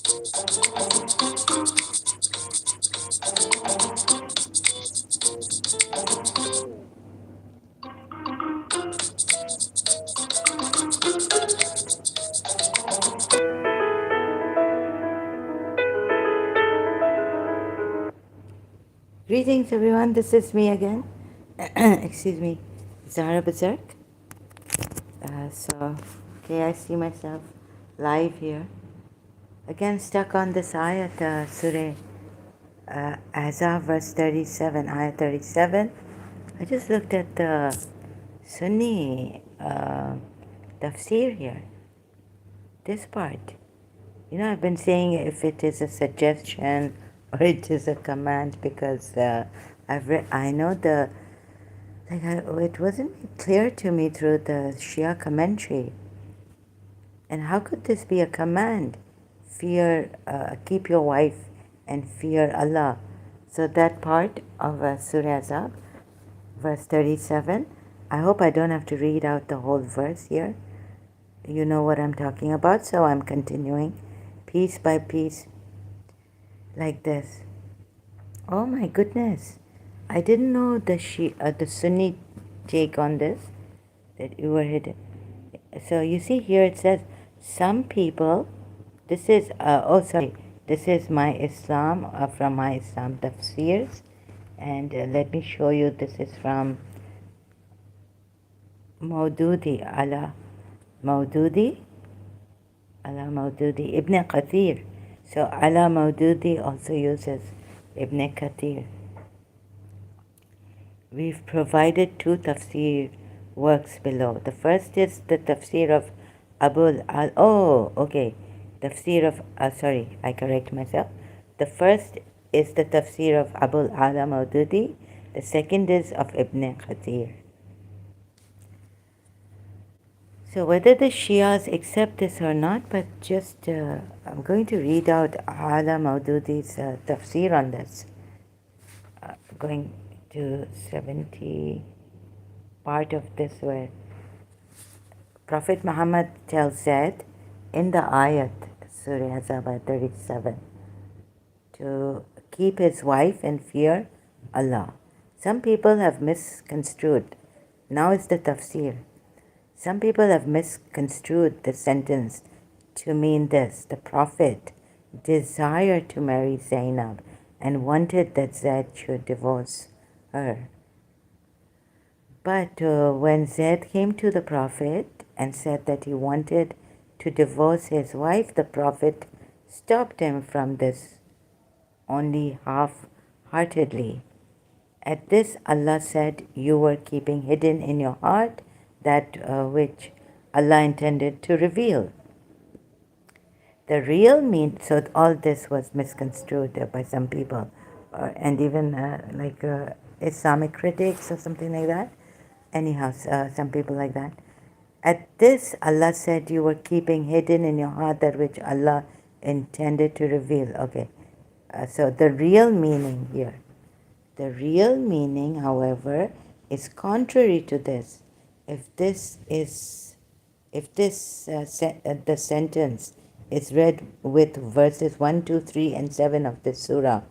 Greetings everyone, this is me again. Excuse me, Zara Berserk. Okay, I see myself live here. Again, stuck on this ayat, Surah Ahzab, verse 37, ayat 37. I just looked at the Sunni tafsir here, this part. You know, I've been saying if it is a suggestion or it is a command because I know it wasn't clear to me through the Shia commentary. And how could this be a command? Keep your wife and fear Allah. So that part of Surah Ahzab, verse 37, I hope I don't have to read out the whole verse here. You know what I'm talking about, so I'm continuing piece by piece like this. Oh my goodness. I didn't know the Sunni take on this, that you were hidden. So you see here it says, some people, this is, this is my Islam, from my Islam tafsirs. And let me show you, this is from Maududi, Ibn Kathir. So Ala Maududi also uses Ibn Kathir. We've provided two tafsir works below. The first is the tafsir of tafsir of, I correct myself. The first is the tafsir of Abul Ala Maududi. The second is of Ibn Kathir. So whether the Shias accept this or not, but just I'm going to read out Ala Maududi's tafsir on this. Going to 70 part of this where Prophet Muhammad tells Zaid in the ayat, Surah Ahzab 37, to keep his wife and fear Allah. Some people have misconstrued. Now it's the tafsir. Some people have misconstrued the sentence to mean this. The Prophet desired to marry Zainab and wanted that Zaid should divorce her. But when Zaid came to the Prophet and said that he wanted to divorce his wife, the Prophet stopped him from this only half-heartedly. At this, Allah said, you were keeping hidden in your heart that which Allah intended to reveal. The real so all this was misconstrued by some people, and even Islamic critics or something like that. Anyhow, some people like that. At this, Allah said, you were keeping hidden in your heart that which Allah intended to reveal. Okay, so the real meaning here. The real meaning, however, is contrary to this. If the sentence is read with verses 1, 2, 3, and 7 of the surah,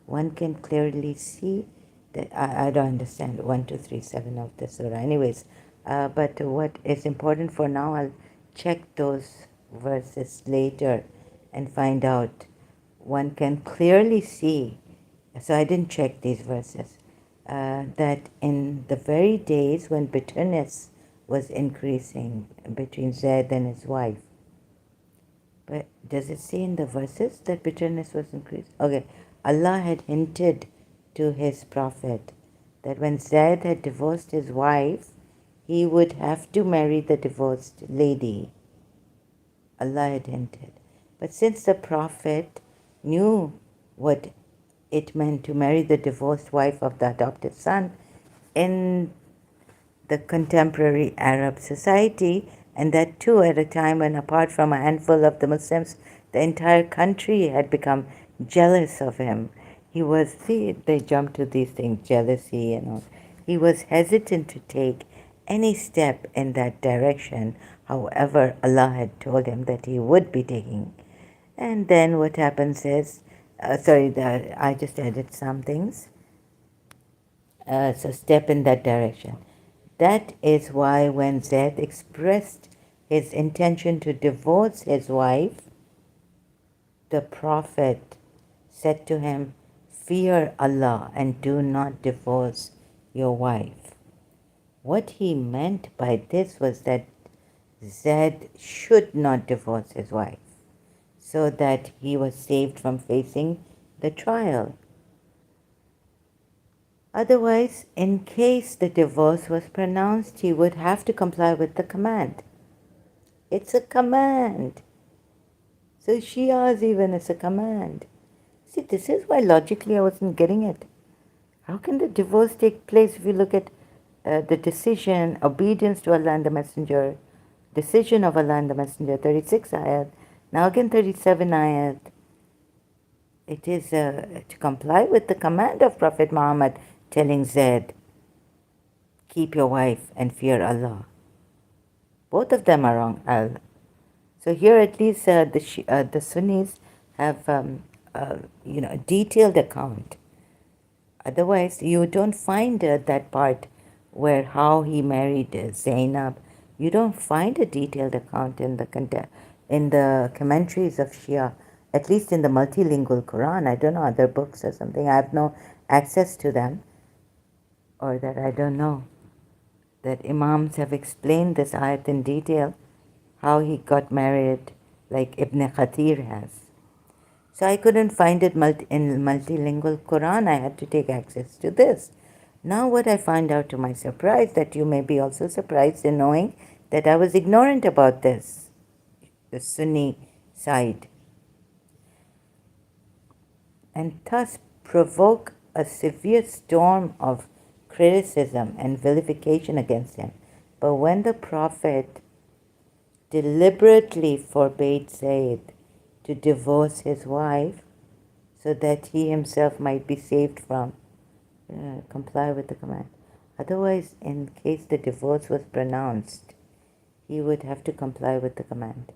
one can clearly see that I don't understand 1, 2, 3, 7 of the surah. Anyways, but what is important for now, I'll check those verses later and find out. One can clearly see, so I didn't check these verses, that in the very days when bitterness was increasing between Zaid and his wife. But does it say in the verses that bitterness was increased? Okay, Allah had hinted to his prophet that when Zaid had divorced his wife, he would have to marry the divorced lady. Allah had hinted. But since the prophet knew what it meant to marry the divorced wife of the adopted son in the contemporary Arab society, and that too at a time when, apart from a handful of the Muslims, the entire country had become jealous of him. He was, they jumped to these things, jealousy and all. He was hesitant to take any step in that direction. However, Allah had told him that he would be taking And then what happens is, I just added some things. So step in that direction. That is why when Zaid expressed his intention to divorce his wife, the Prophet said to him, "Fear Allah and do not divorce your wife." What he meant by this was that Zaid should not divorce his wife, so that he was saved from facing the trial. Otherwise, in case the divorce was pronounced, he would have to comply with the command. It's a command. So Shias even is a command. See, this is why logically I wasn't getting it. How can the divorce take place if you look at the decision, obedience to Allah and the Messenger, decision of Allah and the Messenger, 36 ayat, now again 37 ayat. It is to comply with the command of Prophet Muhammad telling Zaid, keep your wife and fear Allah. Both of them are wrong. So here at least the Sunnis have a detailed account. Otherwise, you don't find that part where how he married Zainab. You don't find a detailed account in the commentaries of Shia, at least in the multilingual Quran. I don't know other books or something. I have no access to them, or that I don't know that Imams have explained this ayat in detail, how he got married, like Ibn Khatir has. So I couldn't find it in multilingual Quran. I had to take access to this. Now what I find out to my surprise, that you may be also surprised in knowing that I was ignorant about this, the Sunni side, and thus provoke a severe storm of criticism and vilification against him. But when the Prophet deliberately forbade Zayd to divorce his wife so that he himself might be saved from comply with the command. Otherwise, in case the divorce was pronounced, he would have to comply with the command.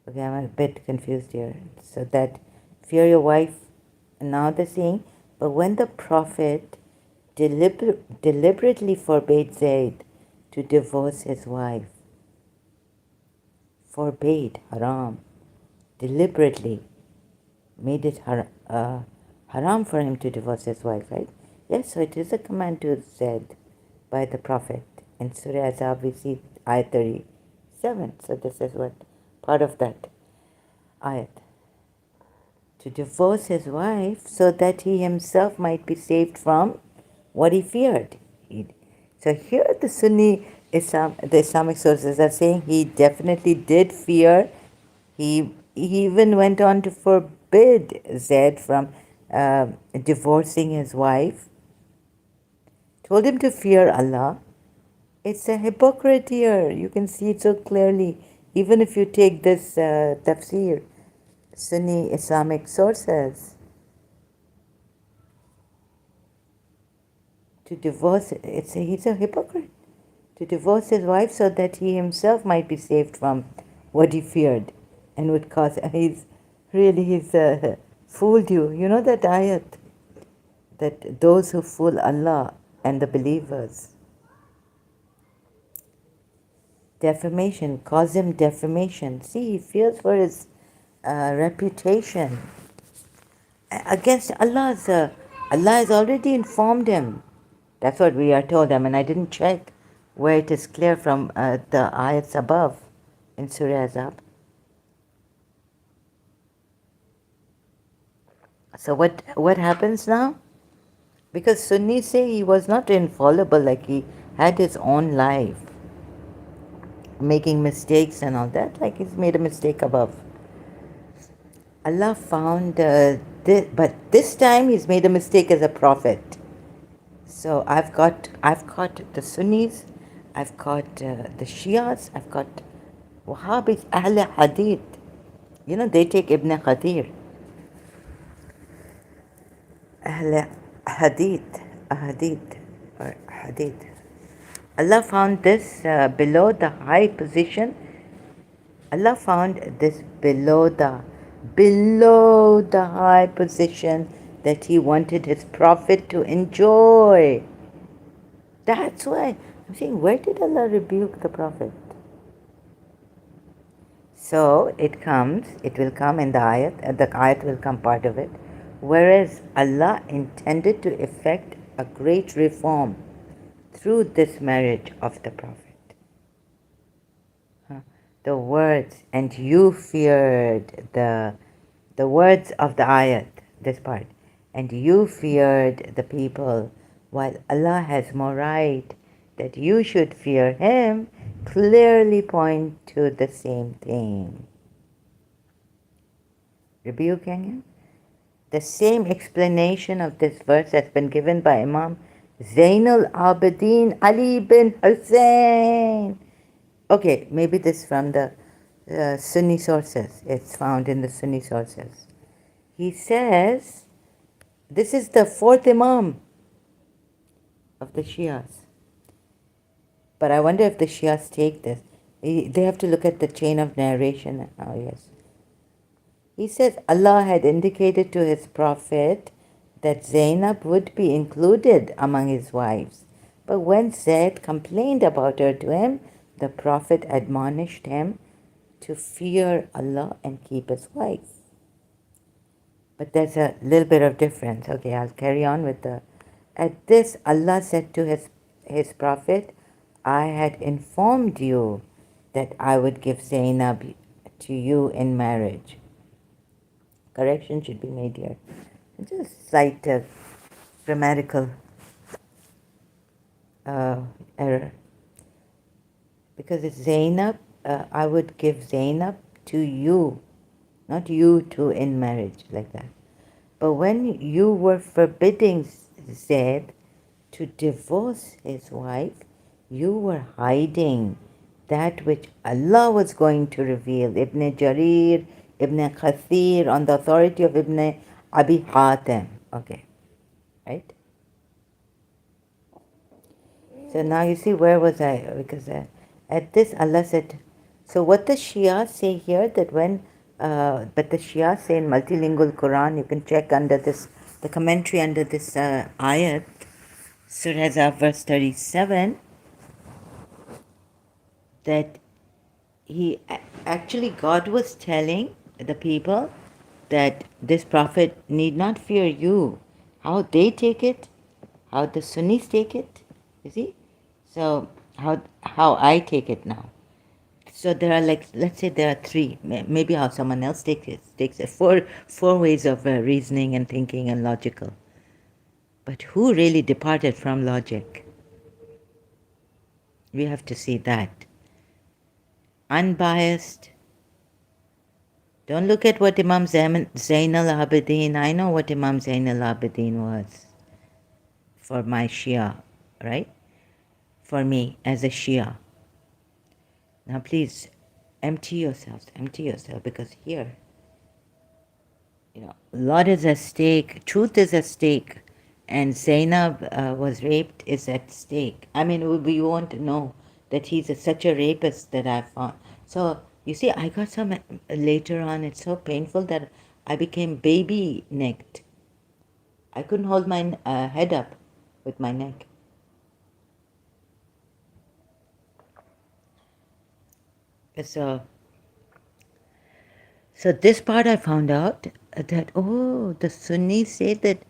Okay, I'm a bit confused here. So that fear your wife, now they're saying, but when the Prophet deliberately forbade Zayd to divorce his wife, forbade, haram, deliberately made it haram for him to divorce his wife, right? Yes, so it is a command to Zayd by the Prophet. In Surah Ahzab we see ayat 37. So this is what part of that ayat. To divorce his wife so that he himself might be saved from what he feared. So here the the Islamic sources are saying he definitely did fear. He even went on to forbid Zaid from divorcing his wife, told him to fear Allah. It's a hypocrite here. You can see it so clearly. Even if you take this tafsir, Sunni Islamic sources, to divorce, he's a hypocrite. To divorce his wife so that he himself might be saved from what he feared and would cause. He's fooled you. You know that ayat, that those who fool Allah and the believers, defamation, cause him defamation. See, he fears for his reputation against Allah's. Allah has already informed him. That's what we are told. I mean, I didn't check where it is clear from the ayats above in Surah Ahzab. So what happens now? Because Sunnis say he was not infallible, like he had his own life, making mistakes and all that, like he's made a mistake above. Allah found this, but this time he's made a mistake as a prophet. So I've got the Sunnis, I've got the Shias, I've got Wahhabis, Ahl Hadith. You know, they take Ibn Khatir. Ahl Hadith, Hadith, or Hadith. Allah found this below the high position Allah found this below the high position that He wanted His Prophet to enjoy. That's why I'm saying, where did Allah rebuke the Prophet? So it will come in the ayat will come part of it. Whereas Allah intended to effect a great reform through this marriage of the Prophet. The words, and you feared the words of the ayat, this part, and you feared the people, while Allah has more right that you should fear Him, clearly point to the same thing. Rebuking Him? The same explanation of this verse has been given by Imam Zainul Abidin Ali bin Hussein. Okay, maybe this from the Sunni sources. It's found in the Sunni sources. He says, this is the fourth Imam of the Shias. But I wonder if the Shias take this. They have to look at the chain of narration. Oh, yes. He says Allah had indicated to His Prophet that Zainab would be included among his wives. But when Zayd complained about her to him, the Prophet admonished him to fear Allah and keep his wife. But there's a little bit of difference. Okay, I'll carry on with the... At this, Allah said to his Prophet, I had informed you that I would give Zainab to you in marriage. Correction should be made here. Just slight grammatical error. Because it's Zainab, I would give Zainab to you, not you two in marriage, like that. But when you were forbidding Zaid to divorce his wife, you were hiding that which Allah was going to reveal. Ibn Jarir, Ibn Kathir, on the authority of Ibn Abi Hatim. Okay, right? So now you see, where was I? Because at this Allah said, so what the Shia say here, that when, but the Shia say in multilingual Quran, you can check under this, the commentary under this ayat, Surah Ahzab verse 37, that actually God was telling the people that this prophet need not fear you. How they take it, how the Sunnis take it, you see? So how I take it now. So there are, like, let's say there are three, maybe how someone else takes it, four ways of reasoning and thinking and logical. But who really departed from logic? We have to see that. Unbiased. Don't look at what Imam Zain al-Abidin, I know what Imam Zain al-Abidin was for my Shia, right? For me as a Shia. Now please, empty yourself, because here, a lot is at stake, truth is at stake, and Zainab was raped is at stake. I mean, we won't know that he's such a rapist that I found. So, you see, I got some later on, it's so painful that I became baby-necked. I couldn't hold my head up with my neck. So this part I found out that, the Sunnis say that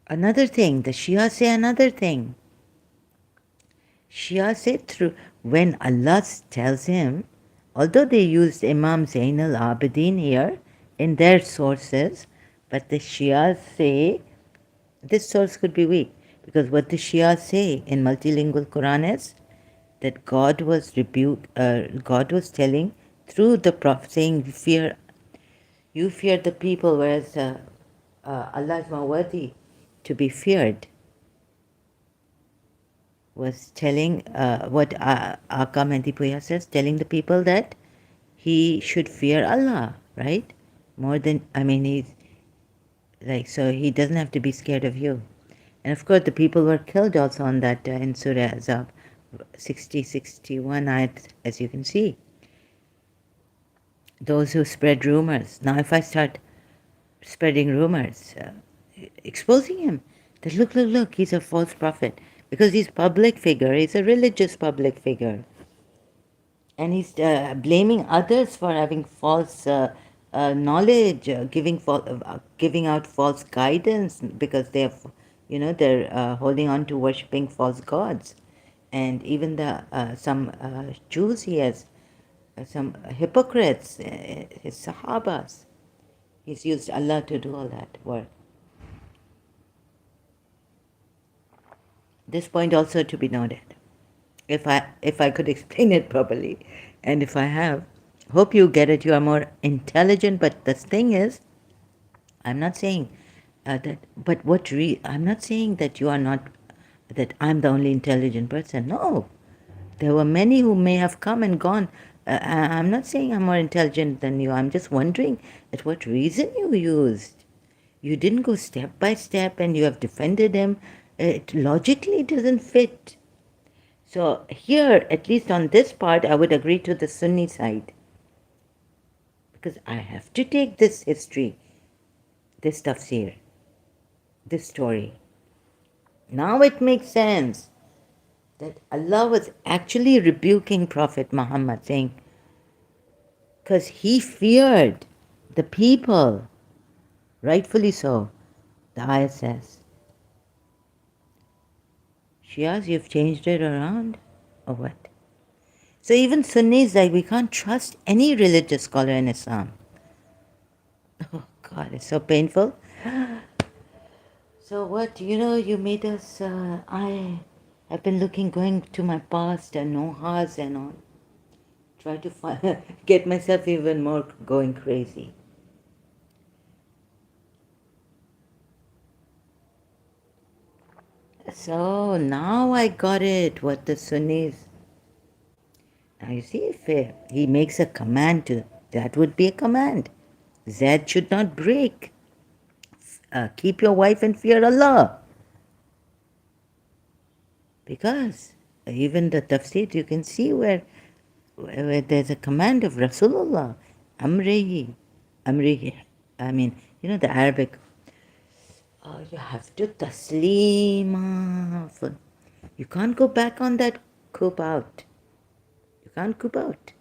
another thing, the Shia say another thing. Shia say when Allah tells him, although they used Imam Zain al-Abidin here in their sources, but the Shia say, this source could be weak, because what the Shia say in multilingual Quran is that God was telling through the Prophet, saying, you fear the people, whereas Allah is more worthy to be feared, was telling what Aka Mehdipuya says, telling the people that he should fear Allah, right? More than, he's like, so he doesn't have to be scared of you. And of course, the people were killed also on that in Surah Ahzab 60, 61 ayat, as you can see. those who spread rumors. Now, if I start spreading rumors, exposing him, that look, he's a false prophet, because he's public figure, he's a religious public figure, and he's blaming others for having false knowledge, giving out false guidance because they're holding on to worshipping false gods, and even the some Jews he has, some hypocrites, his Sahabas. He's used Allah to do all that work. This point also to be noted. If I could explain it properly, and if I have, hope you get it. You are more intelligent, but the thing is, I'm not saying that. But I'm not saying that you are not. That I'm the only intelligent person. No, there were many who may have come and gone. I'm not saying I'm more intelligent than you. I'm just wondering at what reason you used. You didn't go step by step, and you have defended him. It logically doesn't fit. So here, at least on this part, I would agree to the Sunni side. Because I have to take this history, this tafsir, this story. Now it makes sense that Allah was actually rebuking Prophet Muhammad, saying, because he feared the people, rightfully so, the ayah says. Shias, you've changed it around, or what? So even Sunnis, like, we can't trust any religious scholar in Islam. Oh God, it's so painful. So what, you made us, I have been going to my past and nohas and all. Try to get myself even more going crazy. So now I got it, what the Sunnis. Now you see, if he makes a command that would be a command. That should not break. Keep your wife in fear Allah. Because even the tafsir, you can see where there's a command of Rasulullah. Amrihi. I mean, the Arabic. Oh, you have to taslima. You can't go back on that coup out. You can't coup out.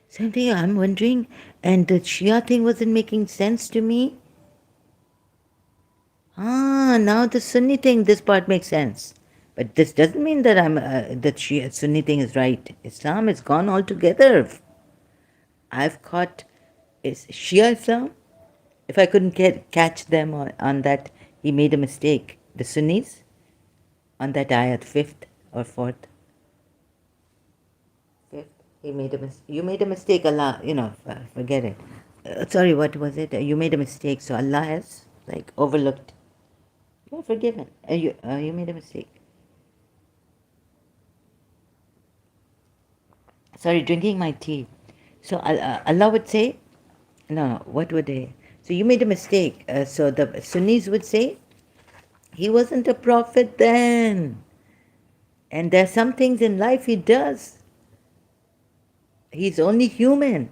Same thing, I'm wondering, and the Shia thing wasn't making sense to me. Now the Sunni thing, this part makes sense. But this doesn't mean that that Sunni thing is right. Islam is gone altogether. I've caught is Shia Islam. If I couldn't catch them on that, he made a mistake. The Sunnis on that ayat, fifth or fourth. Fifth, he made a mistake. You made a mistake, Allah. Forget it. Sorry, what was it? You made a mistake, so Allah has overlooked. You're forgiven. You made a mistake. Sorry, drinking my tea. So Allah would say, no, what would they? So you made a mistake. So the Sunnis would say, he wasn't a prophet then. And there are some things in life he does. He's only human.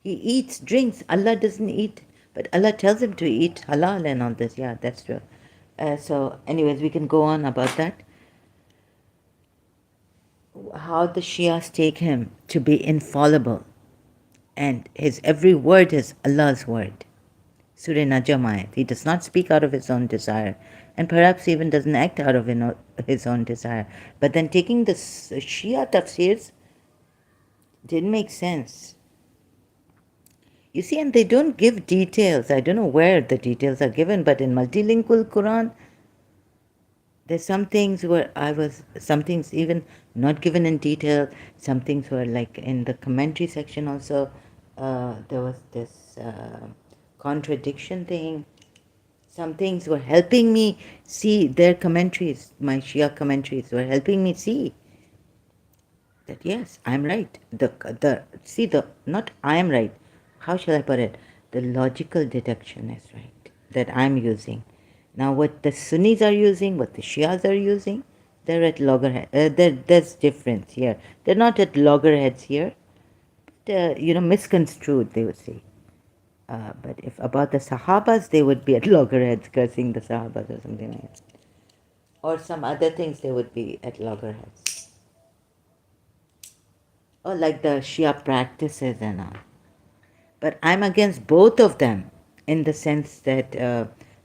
He eats, drinks. Allah doesn't eat. But Allah tells him to eat halal and all this. Yeah, that's true. So anyways, we can go on about that. How the Shias take him to be infallible. And his every word is Allah's word. Surah Najm ayat. He does not speak out of his own desire, and perhaps even doesn't act out of his own desire. But then taking the Shia tafsirs didn't make sense. You see, and they don't give details. I don't know where the details are given, but in multilingual Quran, there's some things some things even not given in detail. Some things were like in the commentary section also. There was this contradiction thing. Some things were helping me see their commentaries, my Shia commentaries were helping me see that yes, I'm right. Not I am right. How shall I put it? The logical deduction is right that I'm using. Now what the Sunnis are using, what the Shias are using, they're at loggerheads. There's difference here. They're not at loggerheads here. misconstrued, they would say. But if about the Sahabas, they would be at loggerheads cursing the Sahabas or something like that. Or some other things, they would be at loggerheads. Or like the Shia practices and all. But I'm against both of them in the sense that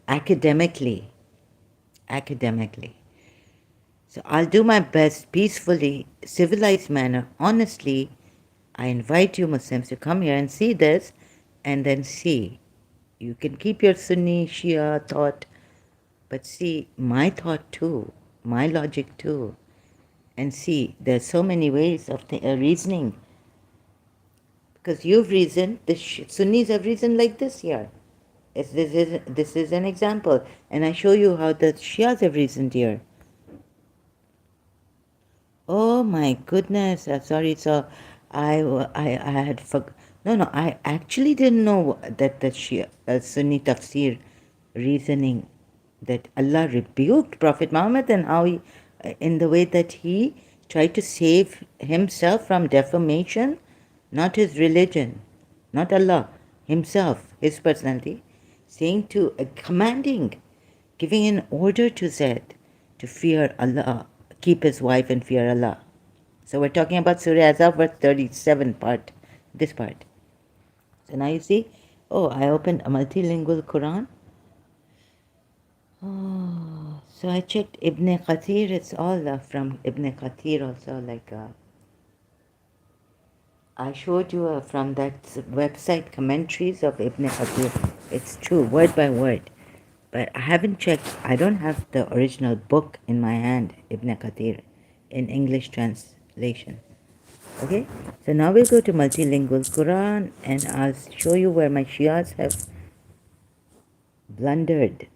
academically, academically. So I'll do my best peacefully, civilized manner, honestly. I invite you Muslims to come here and see this and then see. You can keep your Sunni Shia thought, but see my thought too, my logic too. And see, there's so many ways of reasoning. Because you've reasoned, the Sunnis have reasoned like this here. This is an example. And I show you how the Shias have reasoned here. Oh my goodness! Sorry, so I had no, no, I actually didn't know that the Shia, Sunni tafsir reasoning that Allah rebuked Prophet Muhammad and how he, in the way that he tried to save himself from defamation, not his religion, not Allah, himself, his personality, saying to, commanding, giving an order to Zaid to fear Allah, keep his wife and fear Allah. So we're talking about Surah Ahzab, verse 37 part, this part. So now you see, oh, I opened a multilingual Quran. Oh, so I checked Ibn Kathir, it's all from Ibn Kathir also, like I showed you from that website, commentaries of Ibn Kathir. It's true, word by word. But I haven't checked, I don't have the original book in my hand, Ibn Kathir, in English translation. Okay, so now we'll go to multilingual Quran and I'll show you where my Shias have blundered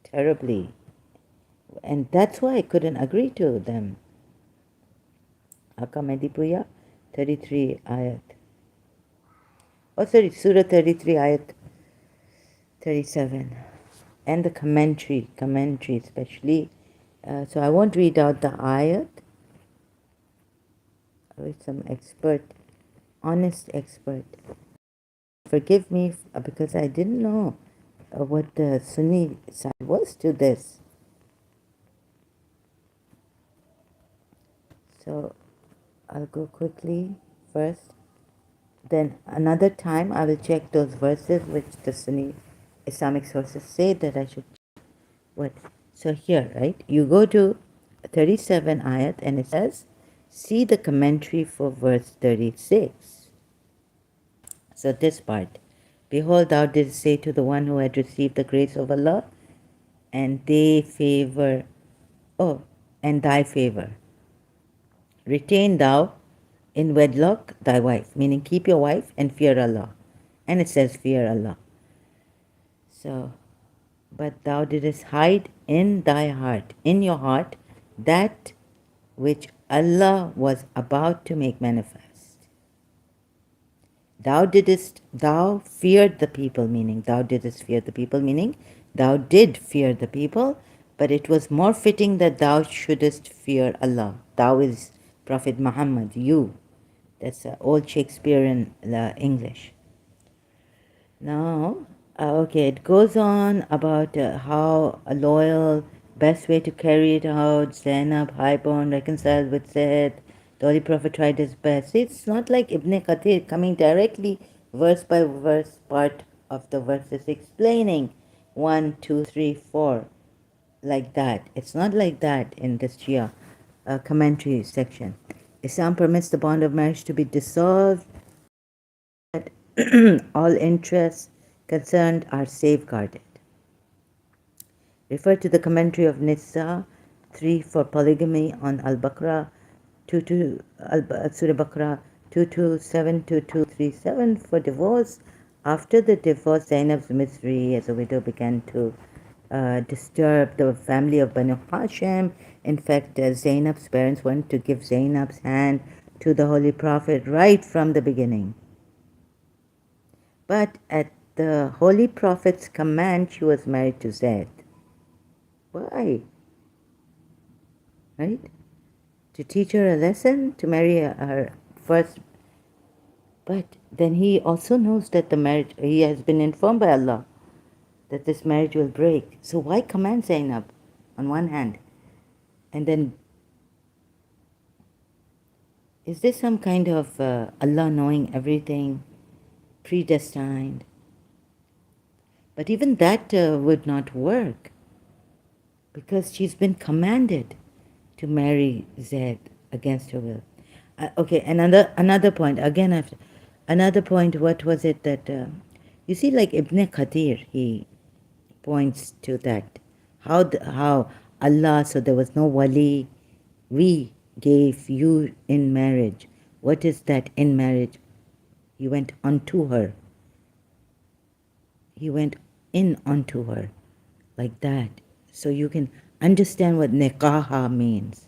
terribly. And that's why I couldn't agree to them. Akamedipuya 33 ayat. Oh, sorry, Surah 33 ayat 37. And the commentary especially. So I won't read out the ayat. With some expert, honest expert. Forgive me because I didn't know what the Sunni side was to this. So I'll go quickly first. Then another time I will check those verses which the Sunni Islamic sources say that I should. What? So here, right? You go to 37 ayat and it says, see the commentary for verse 36. So this part, behold, thou didst say to the one who had received the grace of Allah, and they favor, oh, and thy favor. Retain thou in wedlock thy wife, meaning keep your wife and fear Allah. And it says fear Allah. So, but thou didst hide in thy heart, in your heart, that which Allah was about to make manifest. Thou feared the people, meaning thou didst fear the people, meaning thou did fear the people, but it was more fitting that thou shouldest fear Allah. Thou is Prophet Muhammad, you. That's old Shakespearean English. Now, okay, it goes on about how a loyal, best way to carry it out, Zainab, highborn, reconciled with Zaid. The Holy Prophet tried his best. See, it's not like Ibn Kathir coming directly verse by verse part of the verses explaining 1, 2, 3, 4 like that. It's not like that in this Shia commentary section. Islam permits the bond of marriage to be dissolved. All interests concerned are safeguarded. Refer to the commentary of Nisa 3 for polygamy on Al-Baqarah, Surah Baqarah 227 to 237 for divorce. After the divorce, Zainab's misery as a widow began to disturb the family of Banu Hashim. In fact, Zainab's parents wanted to give Zainab's hand to the Holy Prophet right from the beginning. But at the Holy Prophet's command, she was married to Zaid. Why? Right? To teach her a lesson, to marry her first But then he also knows that the marriage, he has been informed by Allah that this marriage will break. So why command Zainab on one hand? And then, is this some kind of Allah knowing everything, predestined? But even that would not work because she's been commanded to marry Zaid against her will. Okay, another point. Again, after another point. What was it that you see? Like Ibn Qadir, he points to that. How Allah. So there was no wali. We gave you in marriage. What is that in marriage? He went unto her. He went in onto her, like that. So you can understand what nikaha means.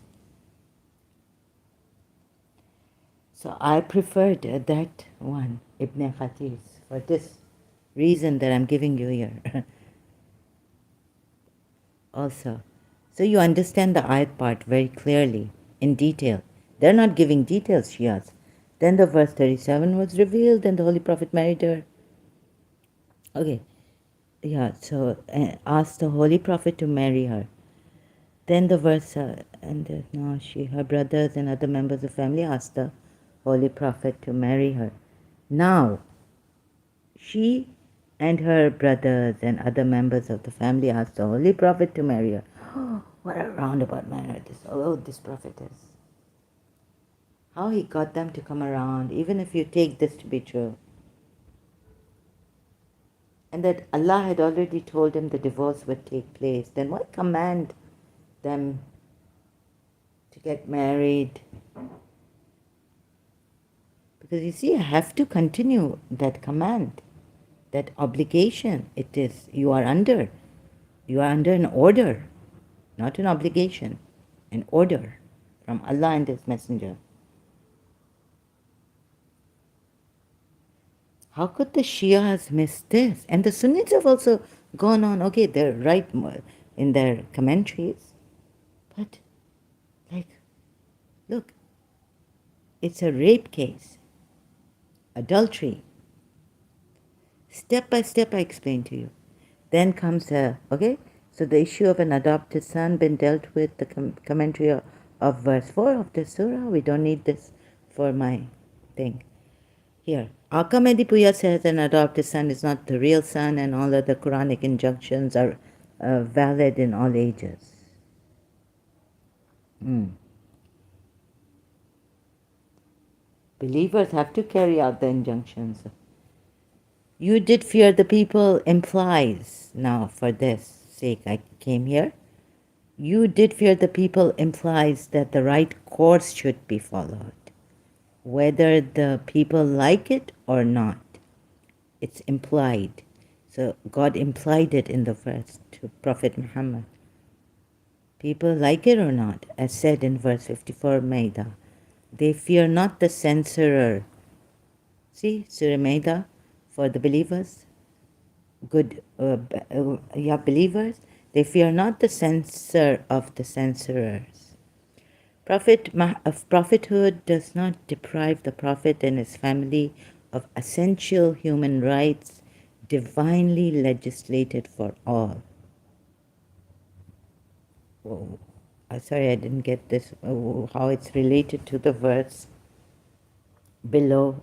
So I preferred that one, Ibn Khatis, for this reason that I'm giving you here. Also. So you understand the ayat part very clearly, in detail. They're not giving details, Shias. Then the verse 37 was revealed and the Holy Prophet married her. Okay. Yeah, so asked the Holy Prophet to marry her. Then the verse, no, her brothers and other members of family asked the Holy Prophet to marry her. Now, she and her brothers and other members of the family asked the Holy Prophet to marry her. Oh, what a roundabout manner this Prophet is. How he got them to come around, even if you take this to be true. And that Allah had already told him the divorce would take place, then why command them to get married? Because you see, I have to continue that command, that obligation. It is, you are under an order, not an obligation, an order from Allah and His Messenger. How could the Shias miss this? And the Sunnis have also gone on, okay, they're right in their commentaries, but like, look, it's a rape case, adultery. Step by step I explain to you. Then comes okay, so the issue of an adopted son been dealt with, the commentary of verse 4 of the surah. We don't need this for my thing. Here, Akamedi Puya says an adopted son is not the real son, and all other Quranic injunctions are valid in all ages. Believers have to carry out the injunctions. You did fear the people implies, now for this sake I came here, you did fear the people implies that the right course should be followed, whether the people like it or not. It's implied. So God implied it in the verse to Prophet Muhammad. People like it or not, as said in verse 54 Maida, they fear not the censorer. See, Surah Maida, for the believers, good, believers, they fear not the censor of the censorers. Prophethood does not deprive the Prophet and his family of essential human rights divinely legislated for all. Whoa. Sorry, I didn't get this, how it's related to the verse below.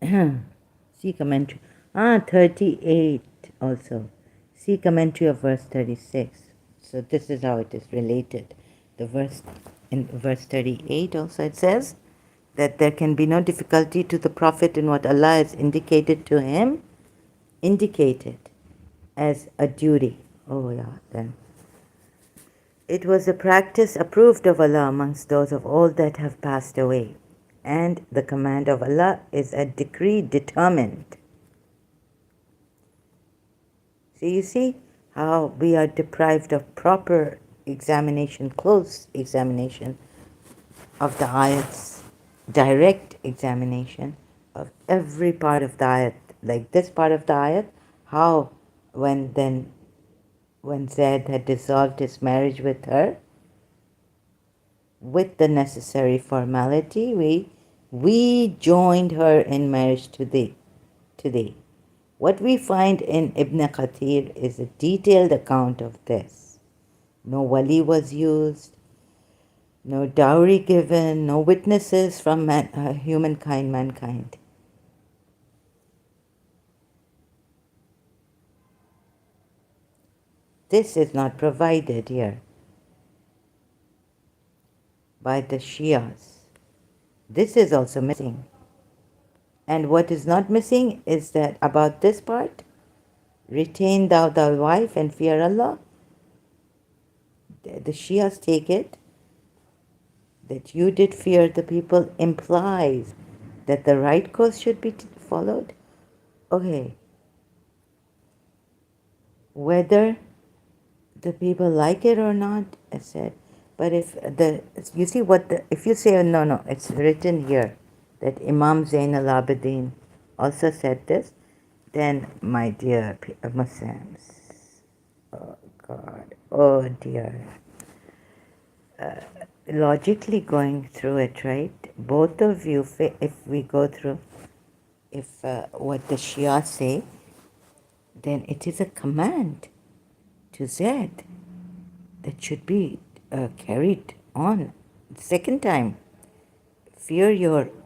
See commentary. 38 also. See commentary of verse 36. So this is how it is related. The verse in verse 38 also it says that there can be no difficulty to the Prophet in what Allah has indicated to him, indicated as a duty. Oh yeah, then. It was a practice approved of Allah amongst those of old that have passed away, and the command of Allah is a decree determined. So you see how we are deprived of proper examination, close examination of the ayats, direct examination of every part of the ayat. Like this part of the ayat, how when Zaid had dissolved his marriage with her, with the necessary formality, we We joined her in marriage today. What we find in Ibn Kathir is a detailed account of this. No wali was used, no dowry given, no witnesses from mankind. This is not provided here by the Shias. This is also missing. And what is not missing is that about this part, retain thou thy wife and fear Allah. The Shias take it that you did fear the people implies that the right course should be followed. Okay, whether the people like it or not, I said. But if the you see what the if you say no, it's written here that Imam Zain al Abidin also said this, then my dear Muslims, oh God, oh dear. Logically going through it, right? Both of you, if we go through, if what the Shia say, then it is a command to Zaid that should be carried on. The second time, fear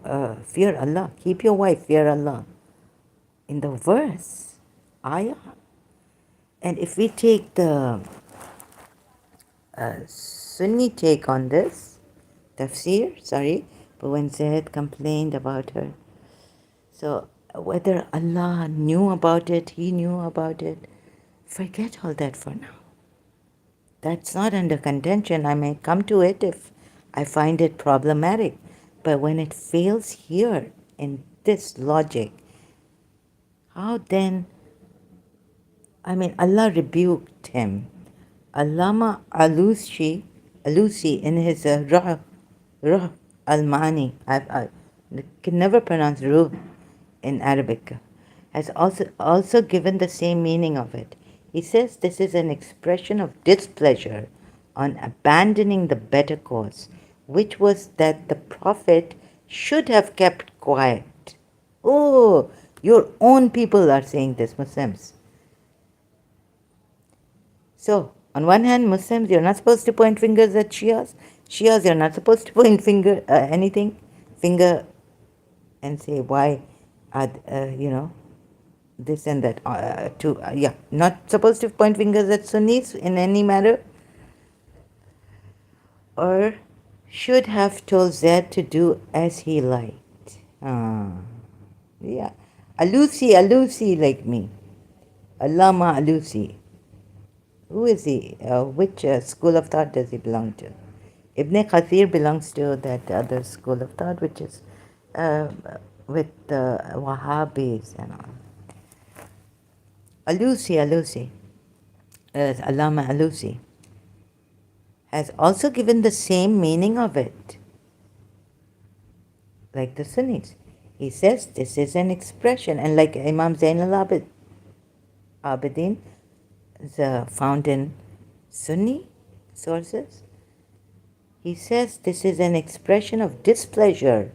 Allah, keep your wife, fear Allah. In the verse, ayah. And if we take the Sunni take on this, tafsir, sorry, but when Zaid complained about her, so whether Allah knew about it, He knew about it, forget all that for now. That's not under contention. I may come to it if I find it problematic. But when it fails here in this logic, how then? I mean, Allah rebuked him. Allama Alusi in his Ruh al-Mani, I can never pronounce Ruh in Arabic, has also given the same meaning of it. He says this is an expression of displeasure on abandoning the better course, which was that the Prophet should have kept quiet. Oh, your own people are saying this, Muslims. So, on one hand, Muslims, you're not supposed to point fingers at Shias. Shias, you're not supposed to point finger and say why, this and that. Not supposed to point fingers at Sunnis in any matter. Or should have told Zaid to do as he liked. Yeah. Alusi like me. Allama Alusi. Who is he? Which school of thought does he belong to? Ibn Kathir belongs to that other school of thought, which is with the Wahhabis and all. Alusi, Allama Alusi, has also given the same meaning of it, like the Sunnis. He says this is an expression, and like Imam Zain al-Abidin, found in Sunni sources, he says this is an expression of displeasure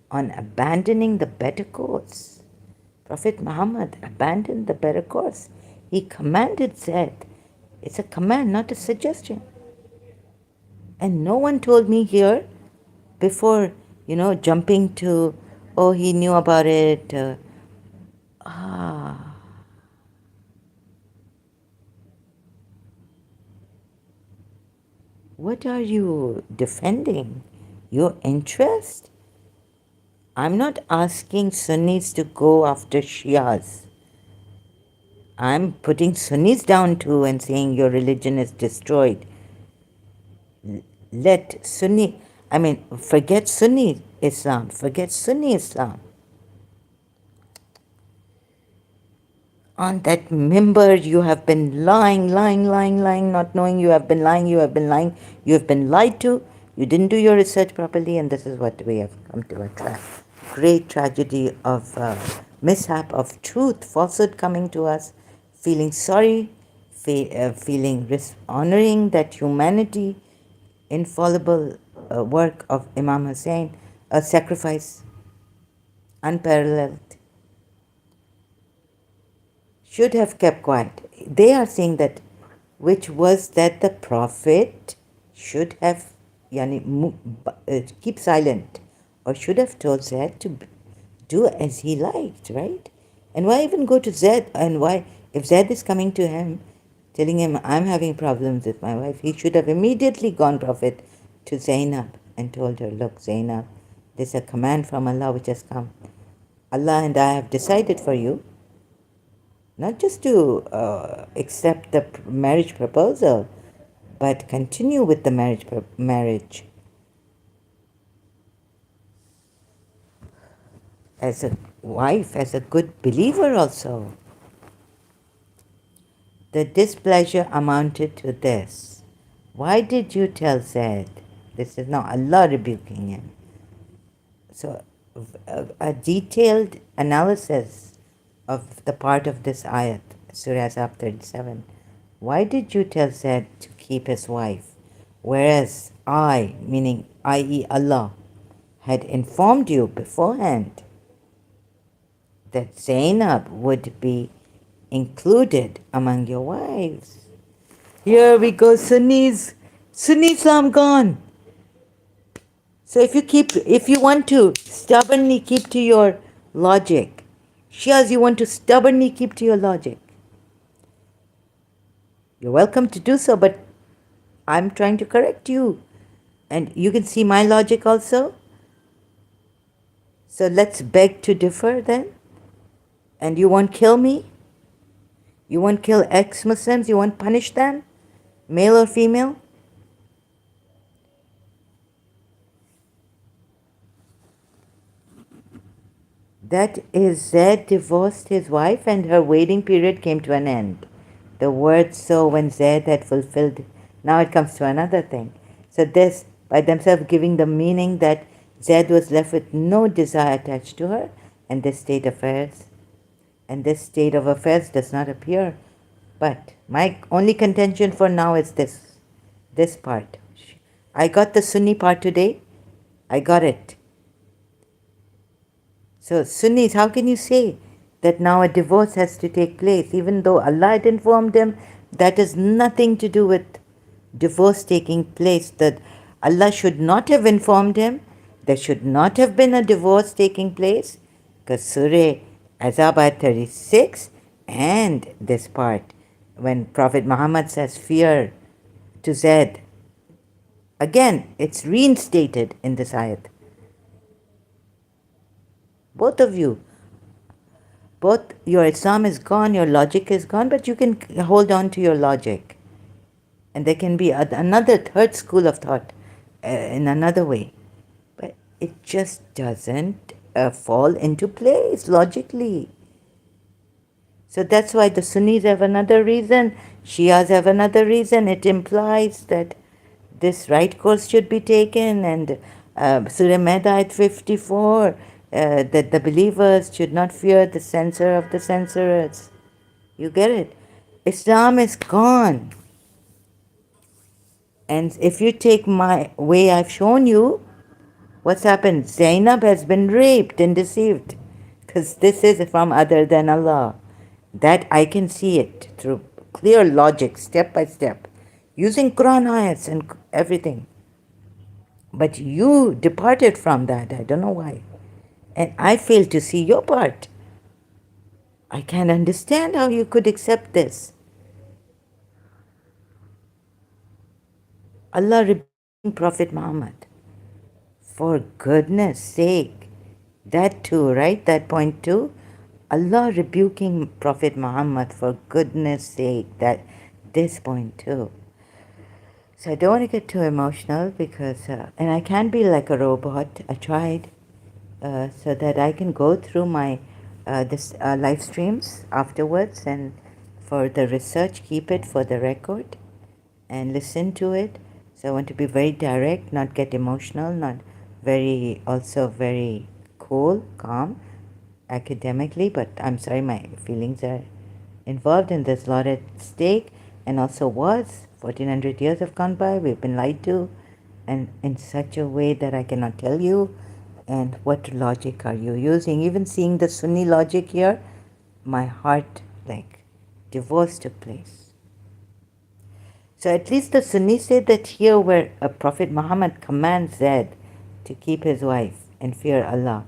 on abandoning the better course. Prophet Muhammad abandoned the better course. He commanded Zaid. It's a command, not a suggestion. And no one told me here before, jumping to, oh, he knew about it. What are you defending? Your interest? I'm not asking Sunnis to go after Shias. I'm putting Sunnis down too and saying your religion is destroyed. Forget Sunni Islam. Forget Sunni Islam. On that mimbar, you have been lying, not knowing you have been lying, you have been lied to, you didn't do your research properly, and this is what we have come to a great tragedy of mishap of truth, falsehood coming to us, feeling sorry, feeling honoring that humanity, infallible work of Imam Hussein, a sacrifice unparalleled, should have kept quiet. They are saying that, which was that the Prophet should have keep silent, or should have told Zaid to do as he liked, right? And why even go to Zaid? And why, if Zaid is coming to him, telling him, I'm having problems with my wife, he should have immediately gone, Prophet, to Zainab and told her, look, Zainab, there's a command from Allah which has come. Allah and I have decided for you not just to accept the marriage proposal, but continue with the marriage as a wife, as a good believer also. The displeasure amounted to this. Why did you tell Zaid? This is now Allah rebuking him. So a detailed analysis of the part of this ayat, Surah Ahzab 37. Why did you tell Zaid to keep his wife, whereas I, meaning i.e. Allah, had informed you beforehand that Zainab would be included among your wives? Here we go, Sunnis. Sunni Islam gone. So if you want to stubbornly keep to your logic, Shias, you want to stubbornly keep to your logic, you're welcome to do so, but I'm trying to correct you. And you can see my logic also. So let's beg to differ then. And you won't kill me? You won't kill ex-Muslims? You won't punish them? Male or female? That is, Zaid divorced his wife and her waiting period came to an end. The word so when Zaid had fulfilled, now it comes to another thing. So this, by themselves giving the meaning that Zaid was left with no desire attached to her, and this state of affairs does not appear. But my only contention for now is this part. I got the Sunni part today. I got it. So Sunnis, how can you say that now a divorce has to take place, even though Allah had informed them? That has nothing to do with divorce taking place. That Allah should not have informed him. There should not have been a divorce taking place, because Surah Ahzab 36 and this part, when Prophet Muhammad says fear to Zaid, again it's reinstated in this ayat. Both of you, both your Islam is gone, your logic is gone, but you can hold on to your logic. And there can be another third school of thought in another way. But it just doesn't fall into place logically. So that's why the Sunnis have another reason, Shias have another reason. It implies that this right course should be taken, and Surah Maida 54, that the believers should not fear the censor of the censorers. You get it? Islam is gone. And if you take my way I've shown you, what's happened? Zainab has been raped and deceived, because this is from other than Allah. That I can see it through clear logic, step by step, using Quran ayats and everything. But you departed from that. I don't know why. And I fail to see your part. I can't understand how you could accept this. Allah rebuking Prophet Muhammad. For goodness sake. That too, right? That point too. Allah rebuking Prophet Muhammad, for goodness sake. This point too. So I don't want to get too emotional because, and I can't be like a robot. I tried. So that I can go through my live streams afterwards, and for the research, keep it for the record and listen to it. So I want to be very direct, not get emotional, not also very cool, calm, academically, but I'm sorry, my feelings are involved and there's a lot at stake, and also 1400 years have gone by, we've been lied to, and in such a way that I cannot tell you. And what logic are you using? Even seeing the Sunni logic here, my heart, like, divorce took place. So at least the Sunnis say that here where a Prophet Muhammad commands Zaid to keep his wife and fear Allah,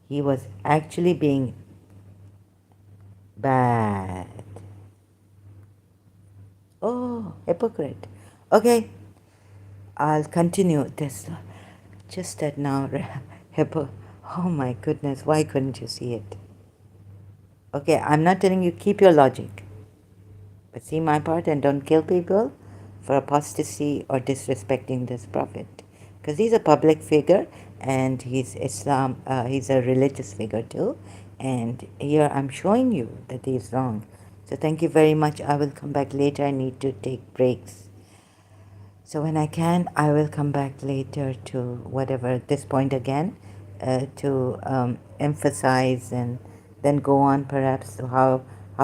he was actually being bad. Oh, hypocrite. Okay, I'll continue this. Just that now, oh my goodness, why couldn't you see it? Okay, I'm not telling you keep your logic, but see my part and don't kill people for apostasy or disrespecting this prophet. Because he's a public figure and he's he's a religious figure too. And here I'm showing you that he's wrong. So thank you very much. I will come back later. I need to take breaks. So when I can, I will come back later to whatever, at this point again, to emphasize and then go on perhaps to how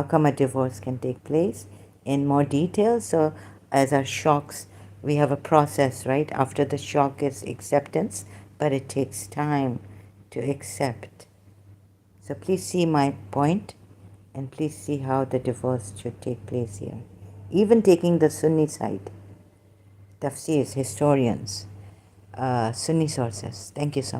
come a divorce can take place in more detail. So as our shocks, we have a process, right? After the shock is acceptance, but it takes time to accept. So please see my point and please see how the divorce should take place here. Even taking the Sunni side. Tafsirs, historians, Sunni sources. Thank you so much.